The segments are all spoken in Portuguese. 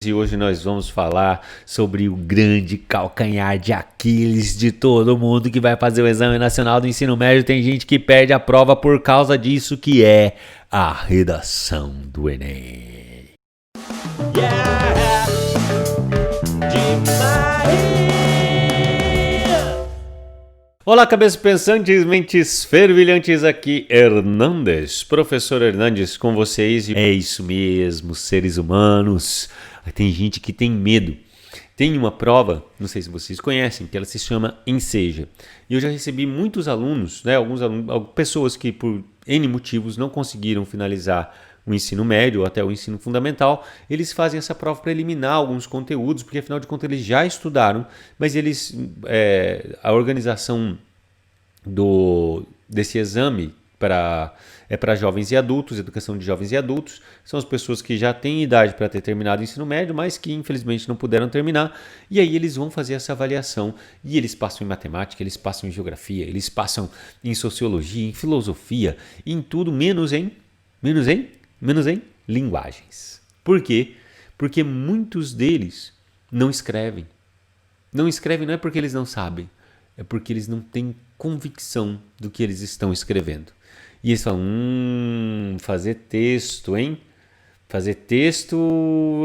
E hoje nós vamos falar sobre o grande calcanhar de Aquiles de todo mundo que vai fazer o Exame Nacional do Ensino Médio. Tem gente que perde a prova por causa disso, que é a redação do Enem. Yeah! Olá, cabeças pensantes, mentes fervilhantes, aqui Hernandes, professor Hernandes com vocês. É isso mesmo, seres humanos. Tem gente que tem medo. Tem uma prova, não sei se vocês conhecem, que ela se chama Enseja. E eu já recebi muitos alunos, pessoas que por N motivos não conseguiram finalizar o ensino médio ou até o ensino fundamental. Eles fazem essa prova para eliminar alguns conteúdos, porque afinal de contas eles já estudaram, mas a organização desse exame para jovens e adultos, educação de jovens e adultos, são as pessoas que já têm idade para ter terminado o ensino médio, mas que infelizmente não puderam terminar, e aí eles vão fazer essa avaliação, e eles passam em matemática, eles passam em geografia, eles passam em sociologia, em filosofia, em tudo, menos em linguagens. Por quê? Porque muitos deles não escrevem. Não escrevem não é porque eles não sabem, é porque eles não têm convicção do que eles estão escrevendo. E eles falam, fazer texto, hein? Fazer texto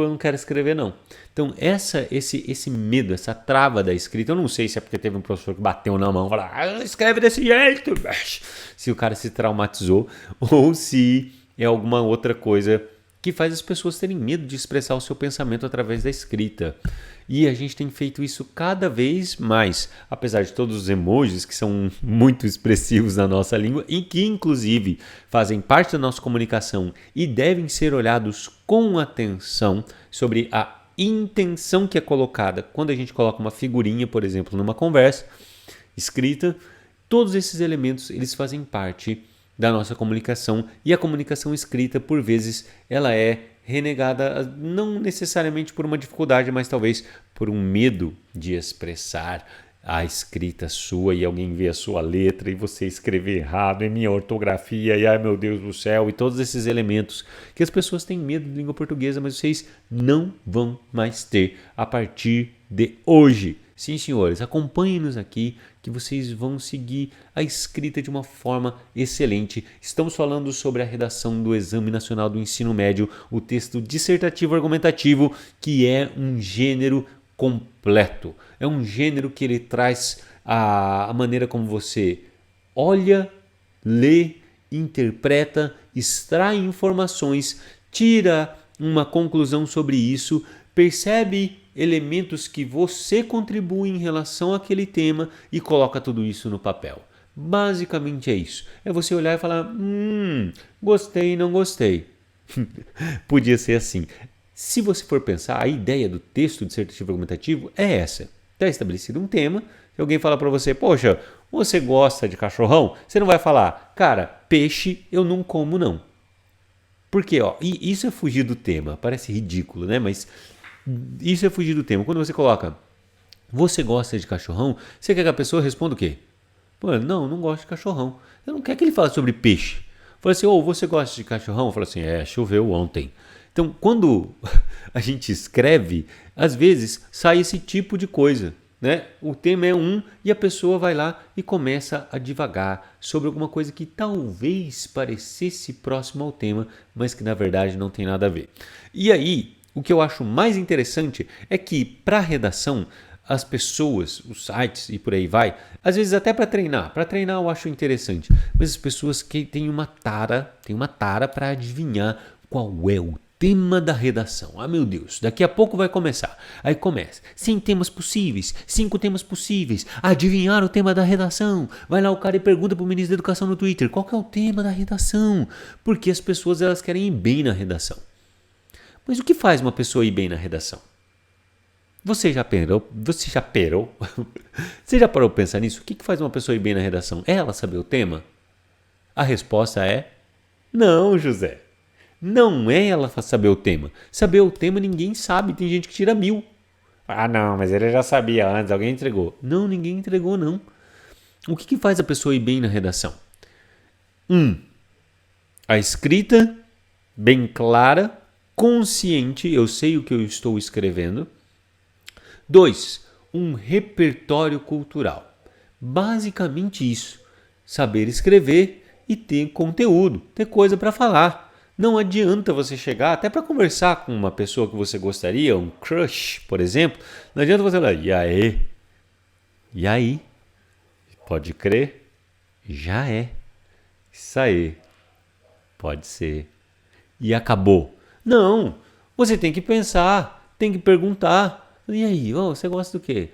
eu não quero escrever, não. Então, esse medo, essa trava da escrita, eu não sei se é porque teve um professor que bateu na mão e falou, escreve desse jeito, se o cara se traumatizou, ou se é alguma outra coisa que faz as pessoas terem medo de expressar o seu pensamento através da escrita. E a gente tem feito isso cada vez mais, apesar de todos os emojis que são muito expressivos na nossa língua e que inclusive fazem parte da nossa comunicação e devem ser olhados com atenção sobre a intenção que é colocada quando a gente coloca uma figurinha, por exemplo, numa conversa escrita. Todos esses elementos eles fazem parte da nossa comunicação, e a comunicação escrita, por vezes, ela é renegada não necessariamente por uma dificuldade, mas talvez por um medo de expressar a escrita sua e alguém ver a sua letra e você escrever errado, em minha ortografia, e ai meu Deus do céu, e todos esses elementos que as pessoas têm medo de língua portuguesa, mas vocês não vão mais ter a partir de hoje. Sim, senhores, acompanhem-nos aqui que vocês vão seguir a escrita de uma forma excelente. Estamos falando sobre a redação do Exame Nacional do Ensino Médio, o texto dissertativo argumentativo, que é um gênero completo. É um gênero que ele traz a maneira como você olha, lê, interpreta, extrai informações, tira uma conclusão sobre isso, percebe elementos que você contribui em relação àquele tema e coloca tudo isso no papel. Basicamente é isso. É você olhar e falar, gostei, não gostei. Podia ser assim. Se você for pensar, a ideia do texto dissertativo argumentativo é essa. Está estabelecido um tema, se alguém falar para você, poxa, você gosta de cachorrão? Você não vai falar, cara, peixe eu não como não. Por quê? E isso é fugir do tema, parece ridículo, né? Mas isso é fugir do tema. Quando você coloca, você gosta de cachorrão? Você quer que a pessoa responda o quê? Pô, não gosto de cachorrão. Eu não quero que ele fale sobre peixe. Fala assim, você gosta de cachorrão? Fala assim, choveu ontem. Então, quando a gente escreve, às vezes sai esse tipo de coisa, né? O tema é e a pessoa vai lá e começa a divagar sobre alguma coisa que talvez parecesse próximo ao tema, mas que na verdade não tem nada a ver. E aí, o que eu acho mais interessante é que para redação, as pessoas, os sites e por aí vai, às vezes até para treinar eu acho interessante, mas as pessoas que têm uma tara para adivinhar qual é o tema da redação. Ah, meu Deus, daqui a pouco vai começar. Aí começa, 5 temas possíveis, adivinhar o tema da redação. Vai lá o cara e pergunta pro ministro da Educação no Twitter, qual que é o tema da redação? Porque as pessoas elas querem ir bem na redação. Mas o que faz uma pessoa ir bem na redação? Você já parou? Você já parou para pensar nisso? O que faz uma pessoa ir bem na redação? É ela saber o tema? A resposta é não, José. Não é ela saber o tema. Saber o tema ninguém sabe, tem gente que tira 1000. Ah, não, mas ele já sabia antes, alguém entregou. Não, ninguém entregou, não. O que faz a pessoa ir bem na redação? A escrita bem clara consciente, eu sei o que eu estou escrevendo. 2, um repertório cultural. Basicamente isso, saber escrever e ter conteúdo, ter coisa para falar. Não adianta você chegar, até para conversar com uma pessoa que você gostaria, um crush, por exemplo, não adianta você falar, e aí? E aí? Pode crer? Já é. Isso aí. Pode ser. E acabou. Não, você tem que pensar, tem que perguntar. E aí, você gosta do quê?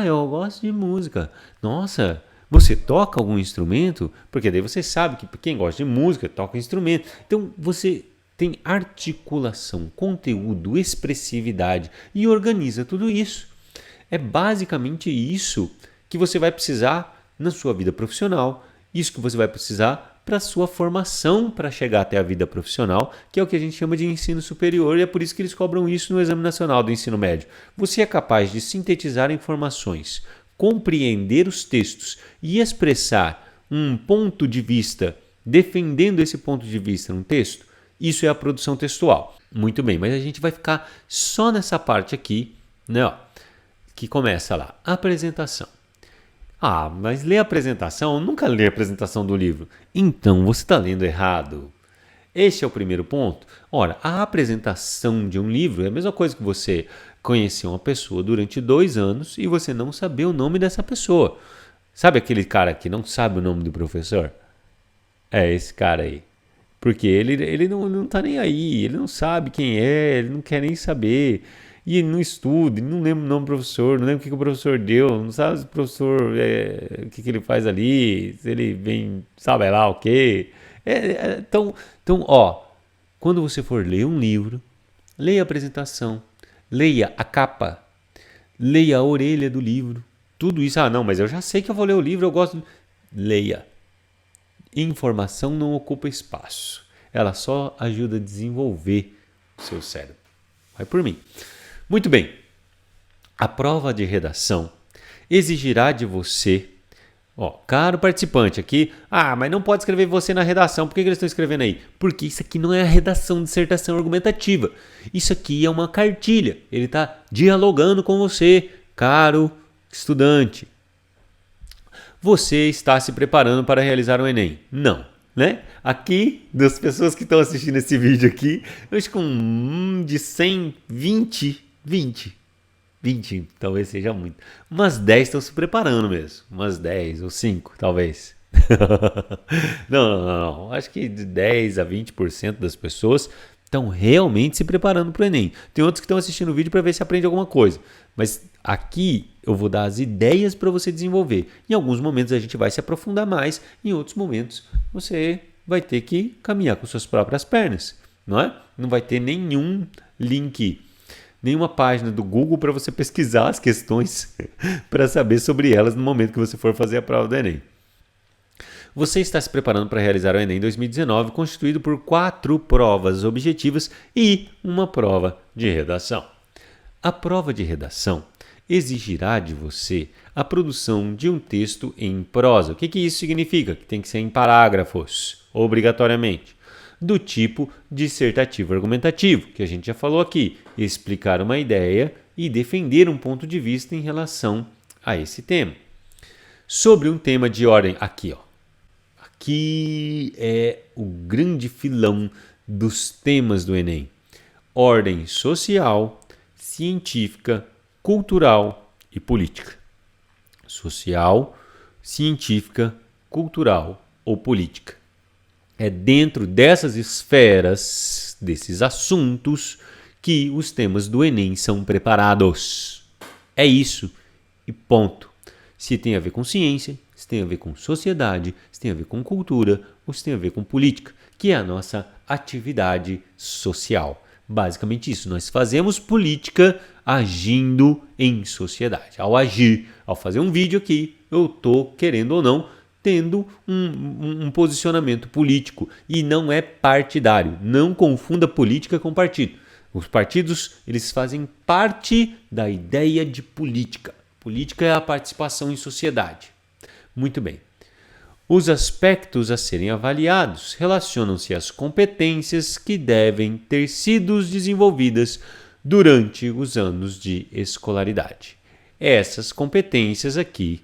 Eu gosto de música. Nossa, você toca algum instrumento? Porque daí você sabe que quem gosta de música toca instrumento. Então você tem articulação, conteúdo, expressividade e organiza tudo isso. É basicamente isso que você vai precisar na sua vida profissional, isso que você vai precisar para a sua formação para chegar até a vida profissional, que é o que a gente chama de ensino superior, e é por isso que eles cobram isso no Exame Nacional do Ensino Médio. Você é capaz de sintetizar informações, compreender os textos e expressar um ponto de vista, defendendo esse ponto de vista num texto? Isso é a produção textual. Muito bem, mas a gente vai ficar só nessa parte aqui, né? Que começa lá, apresentação. Mas ler a apresentação? Eu nunca li a apresentação do livro. Então, você está lendo errado. Este é o primeiro ponto. Ora, a apresentação de um livro é a mesma coisa que você conhecer uma pessoa durante 2 anos e você não saber o nome dessa pessoa. Sabe aquele cara que não sabe o nome do professor? É esse cara aí. Porque ele não tá nem aí, ele não sabe quem é, ele não quer nem saber. E ele não estuda, ele não lembra o nome do professor, não lembra o que o professor deu, não sabe se o professor, o que ele faz ali, se ele vem, sabe lá o quê. Então, quando você for ler um livro, leia a apresentação, leia a capa, leia a orelha do livro, tudo isso. Não, mas eu já sei que eu vou ler o livro, eu gosto. Leia. Informação não ocupa espaço, ela só ajuda a desenvolver o seu cérebro. Vai por mim. Muito bem, a prova de redação exigirá de você, caro participante aqui, mas não pode escrever você na redação, por que eles estão escrevendo aí? Porque isso aqui não é a redação, dissertação argumentativa, isso aqui é uma cartilha, ele está dialogando com você, caro estudante. Você está se preparando para realizar o Enem? Não, né? Aqui, das pessoas que estão assistindo esse vídeo aqui, eu acho que de 100, 20, talvez seja muito. Umas 10 estão se preparando mesmo. Umas 10 ou 5, talvez. Não. Acho que de 10 a 20% das pessoas estão realmente se preparando para o Enem. Tem outros que estão assistindo o vídeo para ver se aprende alguma coisa. Mas aqui eu vou dar as ideias para você desenvolver. Em alguns momentos a gente vai se aprofundar mais. Em outros momentos você vai ter que caminhar com suas próprias pernas. Não é? Não vai ter nenhum link, nenhuma página do Google para você pesquisar as questões para saber sobre elas no momento que você for fazer a prova do Enem. Você está se preparando para realizar o Enem 2019, constituído por 4 provas objetivas e uma prova de redação. A prova de redação exigirá de você a produção de um texto em prosa. O que isso significa? Que tem que ser em parágrafos, obrigatoriamente. Do tipo dissertativo argumentativo, que a gente já falou aqui, explicar uma ideia e defender um ponto de vista em relação a esse tema. Sobre um tema de ordem, aqui é o grande filão dos temas do Enem. Ordem social, científica, cultural e política. Social, científica, cultural ou política. É dentro dessas esferas, desses assuntos, que os temas do Enem são preparados. É isso e ponto. Se tem a ver com ciência, se tem a ver com sociedade, se tem a ver com cultura ou se tem a ver com política, que é a nossa atividade social. Basicamente isso, nós fazemos política agindo em sociedade. Ao agir, ao fazer um vídeo aqui, eu estou, querendo ou não, tendo um posicionamento político e não é partidário. Não confunda política com partido. Os partidos, eles fazem parte da ideia de política. Política é a participação em sociedade. Muito bem. Os aspectos a serem avaliados relacionam-se às competências que devem ter sido desenvolvidas durante os anos de escolaridade. Essas competências aqui,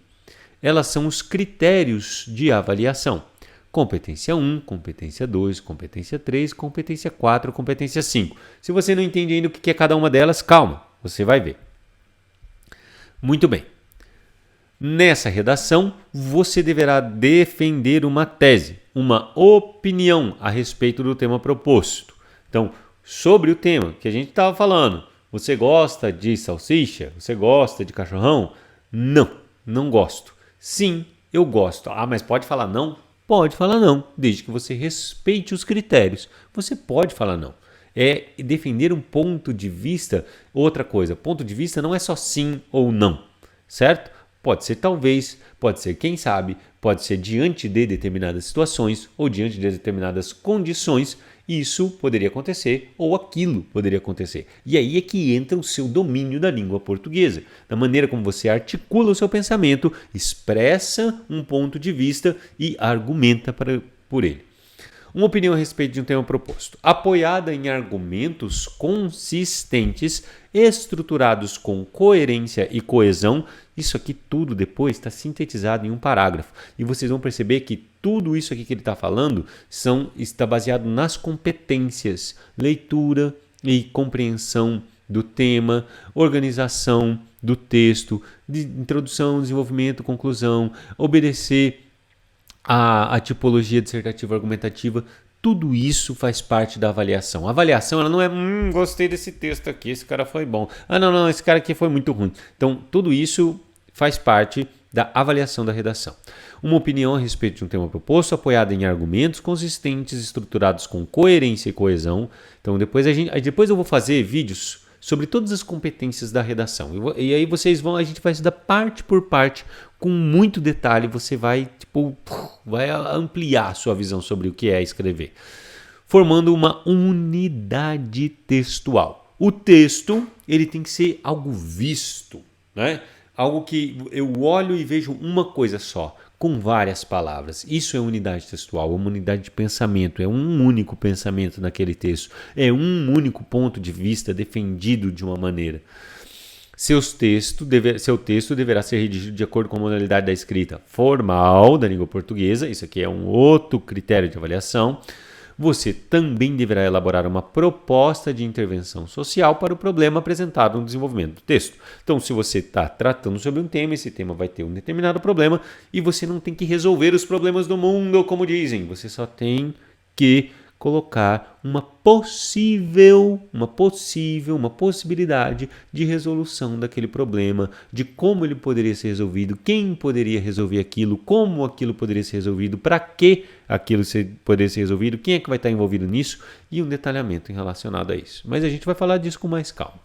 elas são os critérios de avaliação. Competência 1, competência 2, competência 3, competência 4, competência 5. Se você não entende ainda o que é cada uma delas, calma, você vai ver. Muito bem. Nessa redação, você deverá defender uma tese, uma opinião a respeito do tema proposto. Então, sobre o tema que a gente estava falando, você gosta de salsicha? Você gosta de cachorrão? Não, não gosto. Sim, eu gosto. Ah, mas pode falar não? Pode falar não, desde que você respeite os critérios. Você pode falar não. É defender um ponto de vista. Outra coisa, ponto de vista não é só sim ou não, certo? Pode ser talvez, pode ser quem sabe, pode ser diante de determinadas situações ou diante de determinadas condições. Isso poderia acontecer ou aquilo poderia acontecer. E aí é que entra o seu domínio da língua portuguesa, da maneira como você articula o seu pensamento, expressa um ponto de vista e argumenta por ele. Uma opinião a respeito de um tema proposto, apoiada em argumentos consistentes, estruturados com coerência e coesão. Isso aqui tudo depois está sintetizado em um parágrafo. E vocês vão perceber que tudo isso aqui que ele está falando está baseado nas competências, leitura e compreensão do tema, organização do texto, de introdução, desenvolvimento, conclusão, obedecer a tipologia dissertativa argumentativa. Tudo isso faz parte da avaliação. A avaliação ela não é, gostei desse texto aqui, esse cara foi bom. Ah, não, esse cara aqui foi muito ruim. Então, tudo isso faz parte da avaliação da redação. Uma opinião a respeito de um tema proposto, apoiada em argumentos consistentes, estruturados com coerência e coesão. Então, depois eu vou fazer vídeos sobre todas as competências da redação. E aí a gente vai estudar parte por parte, com muito detalhe, você vai ampliar a sua visão sobre o que é escrever. Formando uma unidade textual. O texto, ele tem que ser algo visto, né? Algo que eu olho e vejo uma coisa só, com várias palavras. Isso é unidade textual, é uma unidade de pensamento, é um único pensamento naquele texto, é um único ponto de vista defendido de uma maneira. Seu texto deverá ser redigido de acordo com a modalidade da escrita formal da língua portuguesa. Isso aqui é um outro critério de avaliação. Você também deverá elaborar uma proposta de intervenção social para o problema apresentado no desenvolvimento do texto. Então, se você está tratando sobre um tema, esse tema vai ter um determinado problema e você não tem que resolver os problemas do mundo, como dizem. Você só tem que colocar uma possibilidade de resolução daquele problema, de como ele poderia ser resolvido, quem poderia resolver aquilo, como aquilo poderia ser resolvido, para que aquilo poderia ser resolvido, quem é que vai estar envolvido nisso e um detalhamento relacionado a isso. Mas a gente vai falar disso com mais calma.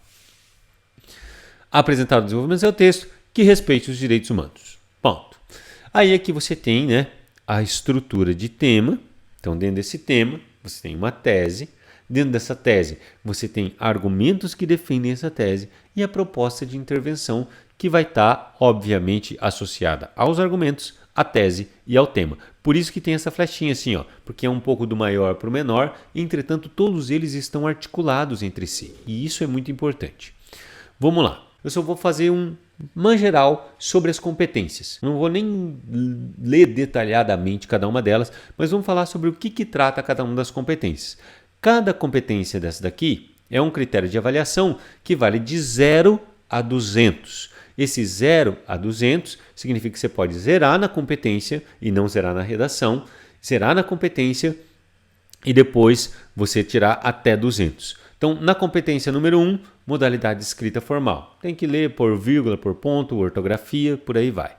Apresentado o desenvolvimento do seu texto que respeite os direitos humanos. Ponto. Aí aqui você tem, a estrutura de tema. Então, dentro desse tema, você tem uma tese. Dentro dessa tese, você tem argumentos que defendem essa tese e a proposta de intervenção que vai estar, obviamente, associada aos argumentos, à tese e ao tema. Por isso que tem essa flechinha assim, porque é um pouco do maior para o menor, entretanto, todos eles estão articulados entre si. E isso é muito importante. Vamos lá. Eu só vou fazer uma geral sobre as competências. Não vou nem ler detalhadamente cada uma delas, mas vamos falar sobre o que trata cada uma das competências. Cada competência dessa daqui é um critério de avaliação que vale de 0 a 200. Esse 0 a 200 significa que você pode zerar na competência e não zerar na redação, zerar na competência e depois você tirar até 200. Então, na competência número 1, modalidade de escrita formal. Tem que ler por vírgula, por ponto, ortografia, por aí vai.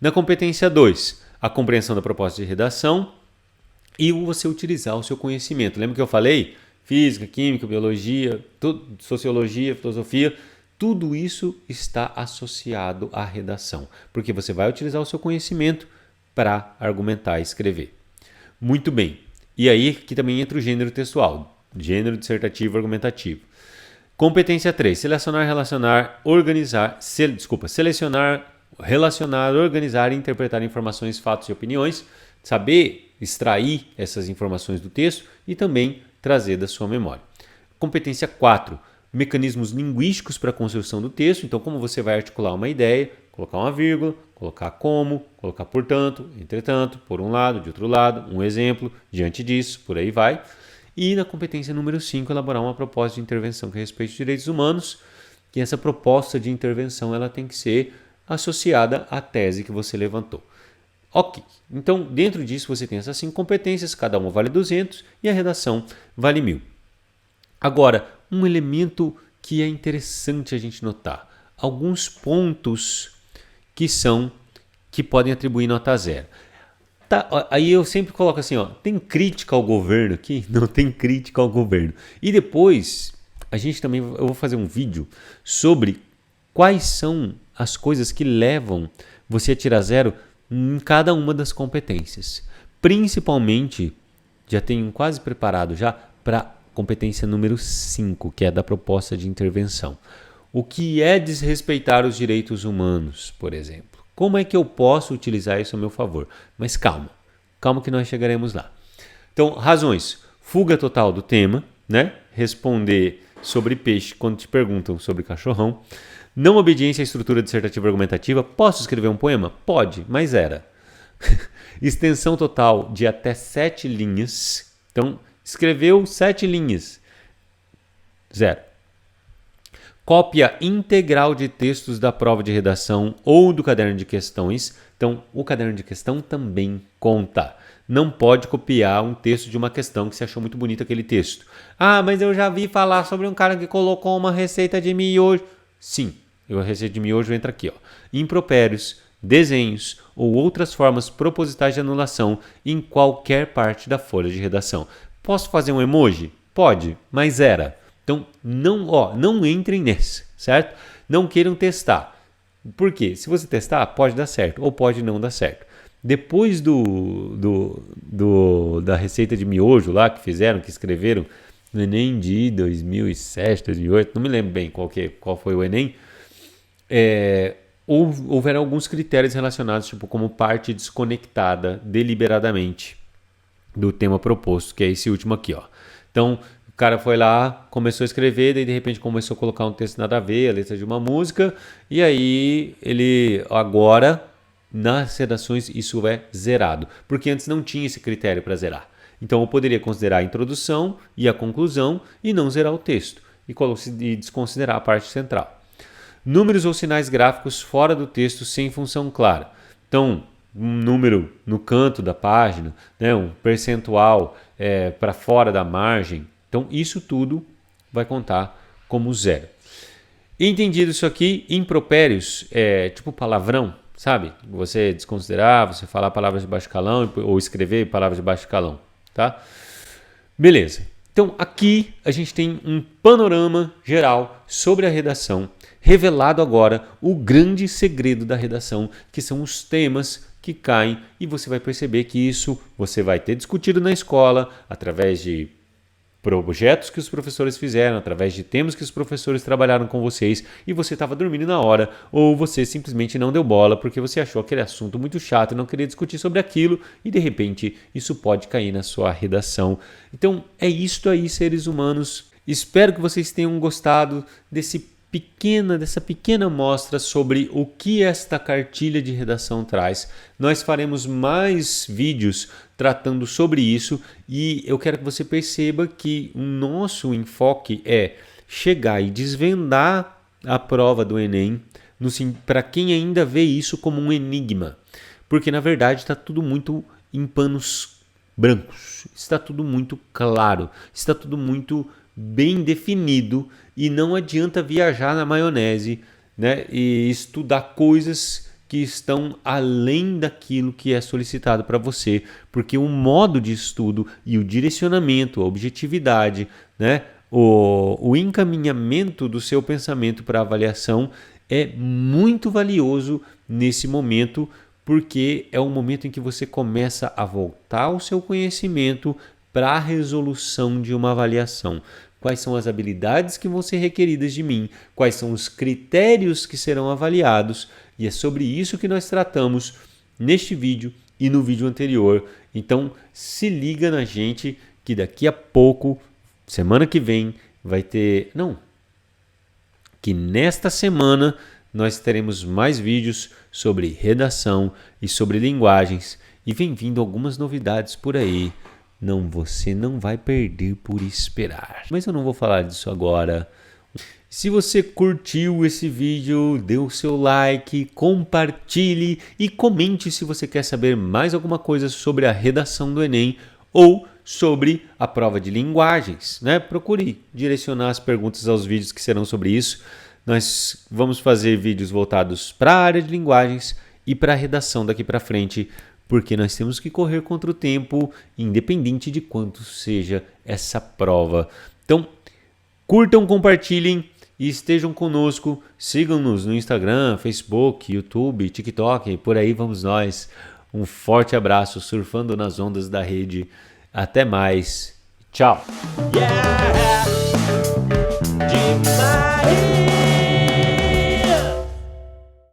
Na competência 2, a compreensão da proposta de redação e você utilizar o seu conhecimento. Lembra que eu falei? Física, química, biologia, sociologia, filosofia, tudo isso está associado à redação, porque você vai utilizar o seu conhecimento para argumentar e escrever. Muito bem. E aí que também entra o gênero textual. Gênero dissertativo argumentativo. Competência 3. Selecionar, relacionar, organizar e interpretar informações, fatos e opiniões. saber extrair essas informações do texto e também trazer da sua memória. Competência 4, mecanismos linguísticos para a construção do texto. Então, como você vai articular uma ideia, colocar uma vírgula, colocar como, colocar portanto, entretanto, por um lado, de outro lado, um exemplo, diante disso, por aí vai. E na competência número 5, elaborar uma proposta de intervenção que respeite os direitos humanos, que essa proposta de intervenção ela tem que ser associada à tese que você levantou. Ok, então dentro disso você tem essas 5 competências, cada uma vale 200 e a redação vale 1000. Agora, um elemento que é interessante a gente notar, alguns pontos que podem atribuir nota 0. Tá, aí eu sempre coloco assim, tem crítica ao governo aqui? Não tem crítica ao governo. E depois, eu vou fazer um vídeo sobre quais são as coisas que levam você a tirar 0 em cada uma das competências. Principalmente, já tenho quase preparado já para competência número 5, que é da proposta de intervenção. O que é desrespeitar os direitos humanos, por exemplo? Como é que eu posso utilizar isso a meu favor? Mas calma que nós chegaremos lá. Então, razões. Fuga total do tema, né? Responder sobre peixe quando te perguntam sobre cachorrão. Não obediência à estrutura dissertativa argumentativa. Posso escrever um poema? Pode, mas era. Extensão total de até 7 linhas. Então, escreveu 7 linhas. 0. Cópia integral de textos da prova de redação ou do caderno de questões. Então, o caderno de questão também conta. Não pode copiar um texto de uma questão que você achou muito bonito aquele texto. Ah, mas eu já vi falar sobre um cara que colocou uma receita de miojo. Sim, a receita de miojo entra aqui. Impropérios, desenhos ou outras formas propositais de anulação em qualquer parte da folha de redação. Posso fazer um emoji? Pode, mas era. Então, não entrem nesse, certo? Não queiram testar. Por quê? Se você testar, pode dar certo ou pode não dar certo. Depois da receita de miojo lá que escreveram no Enem de 2007, 2008, não me lembro bem qual foi o Enem, houveram alguns critérios relacionados, tipo como parte desconectada deliberadamente do tema proposto, que é esse último aqui. Então, o cara foi lá, começou a escrever, daí de repente começou a colocar um texto nada a ver, a letra de uma música, e aí agora, nas redações, isso é zerado, porque antes não tinha esse critério para zerar. Então eu poderia considerar a introdução e a conclusão e não zerar o texto, e desconsiderar a parte central. Números ou sinais gráficos fora do texto sem função clara. Então, um número no canto da página, né, um percentual para fora da margem. Então, isso tudo vai contar como 0. Entendido isso aqui, impropérios é tipo palavrão, sabe? Você desconsiderar, você falar palavras de baixo calão ou escrever palavras de baixo calão, tá? Beleza. Então, aqui a gente tem um panorama geral sobre a redação, revelado agora o grande segredo da redação, que são os temas que caem, e você vai perceber que isso você vai ter discutido na escola através de projetos que os professores fizeram, através de temas que os professores trabalharam com vocês e você estava dormindo na hora ou você simplesmente não deu bola porque você achou aquele assunto muito chato e não queria discutir sobre aquilo e de repente isso pode cair na sua redação. Então é isto aí, seres humanos. Espero que vocês tenham gostado dessa pequena amostra sobre o que esta cartilha de redação traz. Nós faremos mais vídeos tratando sobre isso e eu quero que você perceba que o nosso enfoque é chegar e desvendar a prova do Enem para quem ainda vê isso como um enigma, porque na verdade está tudo muito em panos brancos, está tudo muito claro, está tudo muito bem definido e não adianta viajar na maionese, né, e estudar coisas que estão além daquilo que é solicitado para você, porque o modo de estudo e o direcionamento, a objetividade, né, o encaminhamento do seu pensamento para avaliação é muito valioso nesse momento, porque é o momento em que você começa a voltar o seu conhecimento para a resolução de uma avaliação. Quais são as habilidades que vão ser requeridas de mim, quais são os critérios que serão avaliados, e é sobre isso que nós tratamos neste vídeo e no vídeo anterior. Então se liga na gente que daqui a pouco, semana que vem, vai ter... Não, que nesta semana nós teremos mais vídeos sobre redação e sobre linguagens. E vem vindo algumas novidades por aí. Você não vai perder por esperar. Mas eu não vou falar disso agora. Se você curtiu esse vídeo, dê o seu like, compartilhe e comente se você quer saber mais alguma coisa sobre a redação do Enem ou sobre a prova de linguagens, né? Procure direcionar as perguntas aos vídeos que serão sobre isso. Nós vamos fazer vídeos voltados para a área de linguagens e para a redação daqui para frente, porque nós temos que correr contra o tempo, independente de quanto seja essa prova. Então, curtam, compartilhem e estejam conosco. Sigam-nos no Instagram, Facebook, YouTube, TikTok, por aí vamos nós. Um forte abraço, surfando nas ondas da rede. Até mais. Tchau. Yeah!